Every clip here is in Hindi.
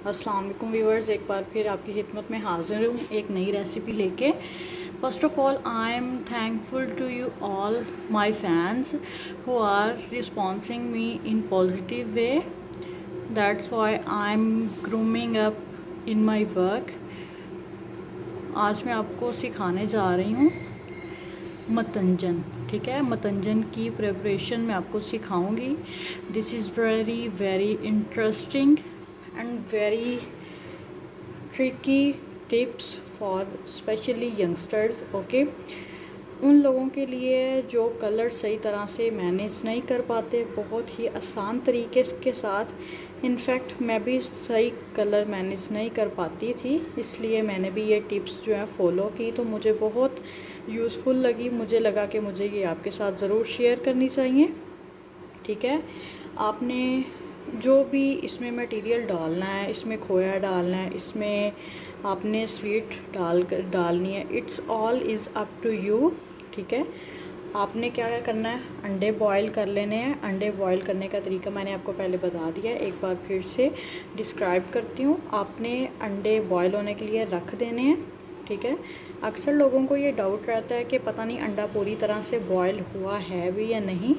अस्सलाम वालेकुम व्यूअर्स, एक बार फिर आपकी खिदमत में हाज़िर हूँ एक नई रेसिपी लेके। First of all I am thankful to you all my fans who are responding me in positive way. That's why I am grooming up in my work. आज मैं आपको सिखाने जा रही हूँ मतंजन। ठीक है, मतंजन की प्रिपरेशन मैं आपको सिखाऊंगी। This is very very interesting and very tricky tips for specially youngsters. Okay, उन लोगों के लिए जो कलर सही तरह से मैनेज नहीं कर पाते, बहुत ही आसान तरीके के साथ। इनफैक्ट मैं भी सही कलर मैनेज नहीं कर पाती थी, इसलिए मैंने भी ये टिप्स जो है फॉलो की, तो मुझे बहुत यूज़फुल लगी। मुझे लगा कि मुझे ये आपके साथ ज़रूर शेयर करनी चाहिए। ठीक है, आपने जो भी इसमें मटेरियल डालना है, इसमें खोया डालना है, इसमें आपने स्वीट डालनी है, it's all is up to you. ठीक है, आपने क्या क्या करना है, अंडे बॉईल कर लेने हैं। अंडे बॉईल करने का तरीका मैंने आपको पहले बता दिया है, एक बार फिर से डिस्क्राइब करती हूँ। आपने अंडे बॉईल होने के लिए रख देने हैं। ठीक है, अक्सर लोगों को ये डाउट रहता है कि पता नहीं अंडा पूरी तरह से बॉईल हुआ है भी या नहीं।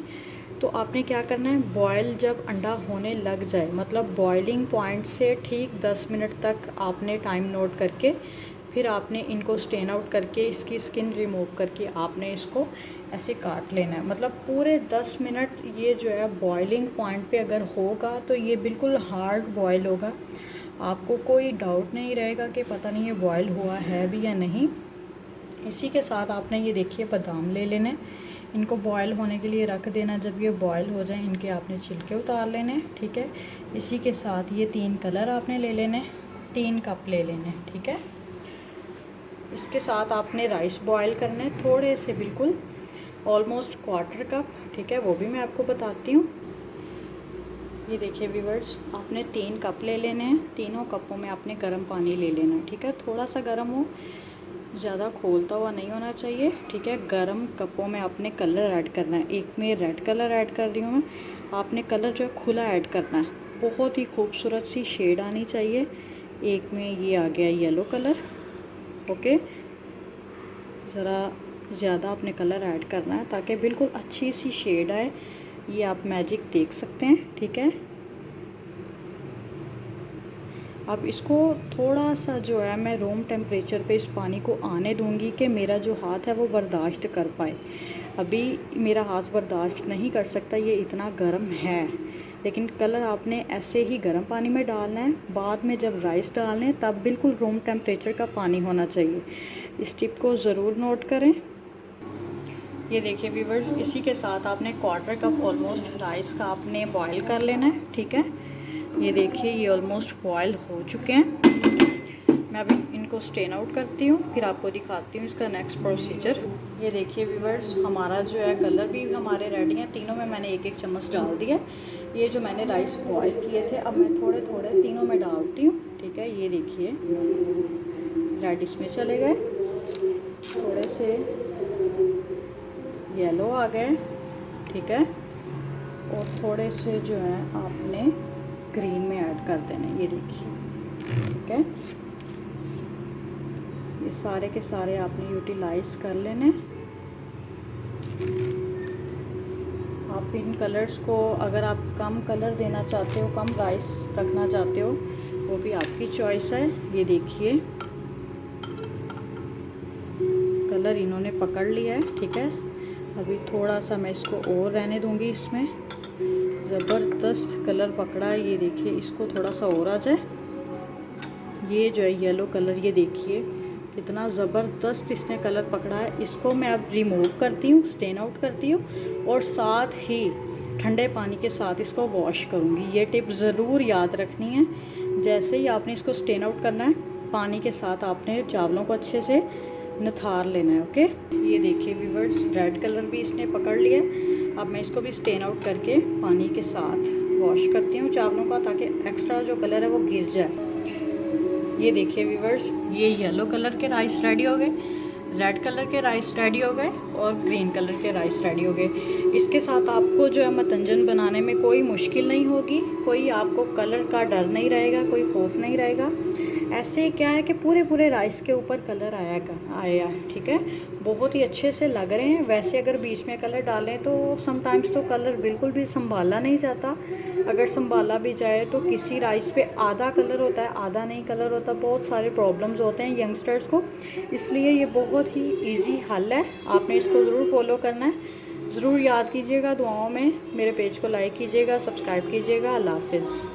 तो आपने क्या करना है, बॉयल जब अंडा होने लग जाए, मतलब बॉइलिंग पॉइंट से ठीक 10 मिनट तक आपने टाइम नोट करके फिर आपने इनको स्टेन आउट करके इसकी स्किन रिमूव करके आपने इसको ऐसे काट लेना है। मतलब पूरे 10 मिनट ये जो है बॉइलिंग पॉइंट पे अगर होगा तो ये बिल्कुल हार्ड बॉयल होगा। आपको कोई डाउट नहीं रहेगा कि पता नहीं ये बॉयल हुआ है भी या नहीं। इसी के साथ आपने ये देखिए बादाम ले लेने, इनको बॉयल होने के लिए रख देना। जब ये बॉयल हो जाए इनके आपने छिलके उतार लेने। ठीक है, इसी के साथ ये 3 कलर आपने ले लेने, 3 कप ले लेने। ठीक है, इसके साथ आपने राइस बॉयल करने थोड़े से, बिल्कुल ऑलमोस्ट क्वार्टर कप। ठीक है, वो भी मैं आपको बताती हूँ। ये देखिए व्यूअर्स, आपने 3 कप ले लेने हैं। तीनों कपों में आपने गर्म पानी ले लेना है। ठीक है, थोड़ा सा गर्म हो, ज़्यादा खोलता हुआ नहीं होना चाहिए। ठीक है, गरम कपों में आपने कलर ऐड करना है। एक में रेड कलर ऐड कर रही हूँ मैं, आपने कलर जो है खुला ऐड करना है। बहुत ही खूबसूरत सी शेड आनी चाहिए। एक में ये आ गया येलो कलर। ओके, ज़रा ज़्यादा आपने कलर ऐड करना है ताकि बिल्कुल अच्छी सी शेड आए। ये आप मैजिक देख सकते हैं। ठीक है, अब इसको थोड़ा सा जो है मैं रूम टेम्परेचर पे इस पानी को आने दूंगी कि मेरा जो हाथ है वो बर्दाश्त कर पाए। अभी मेरा हाथ बर्दाश्त नहीं कर सकता, ये इतना गर्म है। लेकिन कलर आपने ऐसे ही गर्म पानी में डालना है। बाद में जब राइस डालने तब बिल्कुल रूम टेम्परेचर का पानी होना चाहिए। इस टिप को ज़रूर नोट करें। ये देखिए व्यूअर्स, इसी के साथ आपने क्वार्टर कप ऑलमोस्ट राइस का आपने बॉयल कर लेना है। ठीक है, ये देखिए ये ऑलमोस्ट बॉयल हो चुके हैं। मैं अभी इनको स्टेन आउट करती हूँ, फिर आपको दिखाती हूँ इसका नेक्स्ट प्रोसीजर। ये देखिए व्यूअर्स, हमारा जो है कलर भी हमारे रेडी हैं। तीनों में मैंने एक एक चम्मच डाल दिया। ये जो मैंने राइस बॉयल किए थे, अब मैं थोड़े थोड़े तीनों में डालती हूँ। ठीक है, ये देखिए रेड इसमें चले गए, थोड़े से येलो आ गए। ठीक है, और थोड़े से जो है आपने ग्रीन में ऐड कर देना। ये देखिए। ठीक है, ये सारे के सारे आपने यूटिलाइज कर लेने। आप इन कलर्स को, अगर आप कम कलर देना चाहते हो, कम राइस रखना चाहते हो, वो भी आपकी चॉइस है। ये देखिए कलर इन्होंने पकड़ लिया है। ठीक है, अभी थोड़ा सा मैं इसको और रहने दूंगी। इसमें ज़बरदस्त कलर पकड़ा है। ये देखिए, इसको थोड़ा सा और आ जाए। ये जो है येलो कलर, ये देखिए कितना ज़बरदस्त इसने कलर पकड़ा है। इसको मैं अब रिमूव करती हूँ, स्टेन आउट करती हूँ, और साथ ही ठंडे पानी के साथ इसको वॉश करूँगी। ये टिप ज़रूर याद रखनी है। जैसे ही आपने इसको स्टेन आउट करना है, पानी के साथ आपने चावलों को अच्छे से नथार लेना है। ओके, ये देखिए व्यूअर्स, रेड कलर भी इसने पकड़ लिया। अब मैं इसको भी स्टेन आउट करके पानी के साथ वॉश करती हूँ चावलों का, ताकि एक्स्ट्रा जो कलर है वो गिर जाए। ये देखिए व्यूअर्स, ये येलो कलर के राइस रेडी हो गए, रेड कलर के राइस रेडी हो गए, और ग्रीन कलर के राइस रेडी हो गए। इसके साथ आपको जो है मतंजन बनाने में कोई मुश्किल नहीं होगी। कोई आपको कलर का डर नहीं रहेगा, कोई खौफ नहीं रहेगा। ऐसे क्या है कि पूरे राइस के ऊपर कलर आया, ठीक है, बहुत ही अच्छे से लग रहे हैं। वैसे अगर बीच में कलर डालें तो समटाइम्स तो कलर बिल्कुल भी संभाला नहीं जाता, अगर संभाला भी जाए तो किसी राइस पे आधा कलर होता है, आधा नहीं कलर होता। बहुत सारे प्रॉब्लम्स होते हैं यंगस्टर्स को, इसलिए ये बहुत ही ईजी हल है, आपने इसको ज़रूर फॉलो करना है। ज़रूर याद कीजिएगा दुआओं में, मेरे पेज को लाइक कीजिएगा, सब्सक्राइब कीजिएगा। अल्लाह हाफिज़।